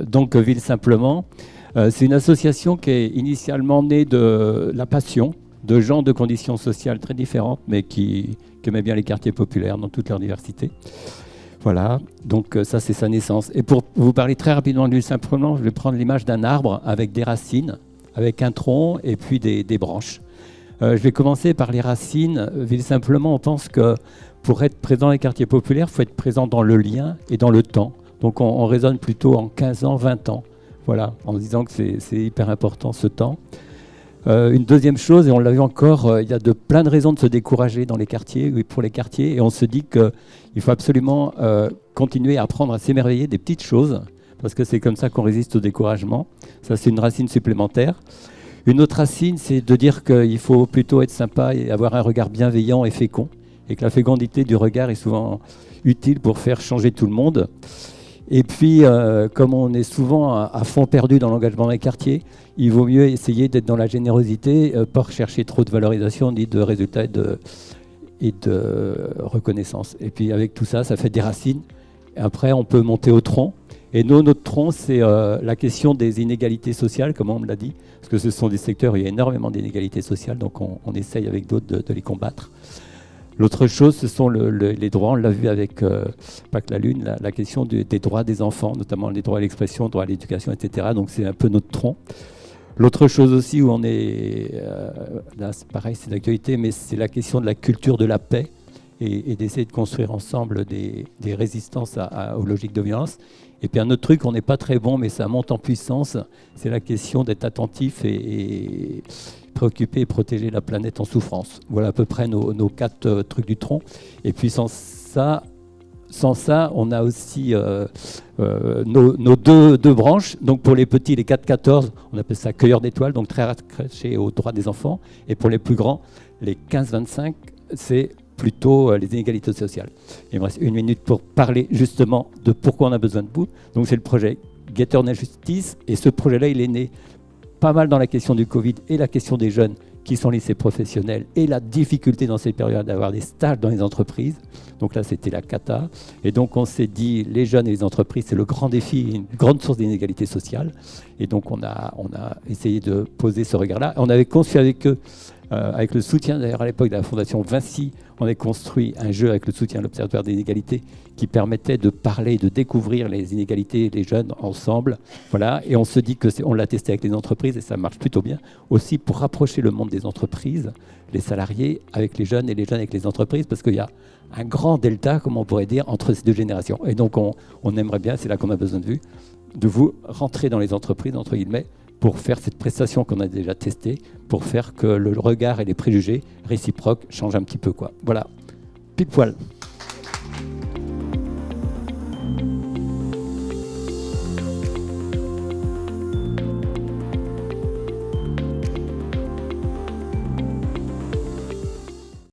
donc Ville Simplement, c'est une association qui est initialement née de la passion de gens de conditions sociales très différentes, mais qui aimaient bien les quartiers populaires dans toute leur diversité. Voilà, donc ça c'est sa naissance. Et pour vous parler très rapidement de Ville Simplement, je vais prendre l'image d'un arbre avec des racines, avec un tronc et puis des branches. Je vais commencer par les racines. Ville Simplement, on pense que pour être présent dans les quartiers populaires, il faut être présent dans le lien et dans le temps. Donc on raisonne plutôt en 15 ans, 20 ans. Voilà, en disant que c'est hyper important ce temps. Une deuxième chose, et on l'a vu encore, il y a plein de raisons de se décourager dans les quartiers, pour les quartiers, et on se dit qu'il faut absolument continuer à apprendre à s'émerveiller des petites choses, parce que c'est comme ça qu'on résiste au découragement. Ça, c'est une racine supplémentaire. Une autre racine, c'est de dire qu'il faut plutôt être sympa et avoir un regard bienveillant et fécond, et que la fécondité du regard est souvent utile pour faire changer tout le monde. Et puis, comme on est souvent à fond perdu dans l'engagement des quartiers, il vaut mieux essayer d'être dans la générosité, pas rechercher trop de valorisation, ni de résultats et de reconnaissance. Et puis avec tout ça, ça fait des racines. Et après, on peut monter au tronc. Et nous, notre tronc, c'est la question des inégalités sociales, comme on me l'a dit, parce que ce sont des secteurs où il y a énormément d'inégalités sociales, donc on essaye avec d'autres de les combattre. L'autre chose, ce sont les droits, on l'a vu avec Pas que la Lune, la question des droits des enfants, notamment les droits à l'expression, droits à l'éducation, etc. Donc c'est un peu notre tronc. L'autre chose aussi où on est, là c'est pareil, c'est d'actualité, mais c'est la question de la culture de la paix et d'essayer de construire ensemble des résistances aux logiques de violence. Et puis un autre truc, on n'est pas très bon, mais ça monte en puissance, c'est la question d'être attentif et préoccuper et protéger la planète en souffrance. Voilà à peu près nos 4 trucs du tronc. Et puis sans ça, on a aussi nos deux branches. Donc pour les petits, les 4-14, on appelle ça cueilleurs d'étoiles, donc très rattaché aux droits des enfants. Et pour les plus grands, les 15-25, c'est plutôt les inégalités sociales. Il me reste 1 minute pour parler justement de pourquoi on a besoin de vous. Donc c'est le projet Éternelle Justice. Et ce projet-là, il est né pas mal dans la question du Covid et la question des jeunes qui sont lycées professionnels et la difficulté dans cette période d'avoir des stages dans les entreprises. Donc là, c'était la cata. Et donc, on s'est dit, les jeunes et les entreprises, c'est le grand défi, une grande source d'inégalité sociale. Et donc, on a essayé de poser ce regard-là. On avait conçu avec eux, avec le soutien d'ailleurs à l'époque de la Fondation Vinci, on a construit un jeu avec le soutien de l'Observatoire des inégalités qui permettait de parler, de découvrir les inégalités des jeunes ensemble. Voilà. Et on se dit on l'a testé avec les entreprises et ça marche plutôt bien. Aussi pour rapprocher le monde des entreprises, les salariés avec les jeunes et les jeunes avec les entreprises, parce qu'il y a un grand delta, comme on pourrait dire, entre ces deux générations. Et donc on aimerait bien, c'est là qu'on a besoin de vous rentrer dans les entreprises, entre guillemets, pour faire cette prestation qu'on a déjà testée, pour faire que le regard et les préjugés réciproques changent un petit peu, quoi. Voilà, pile poil.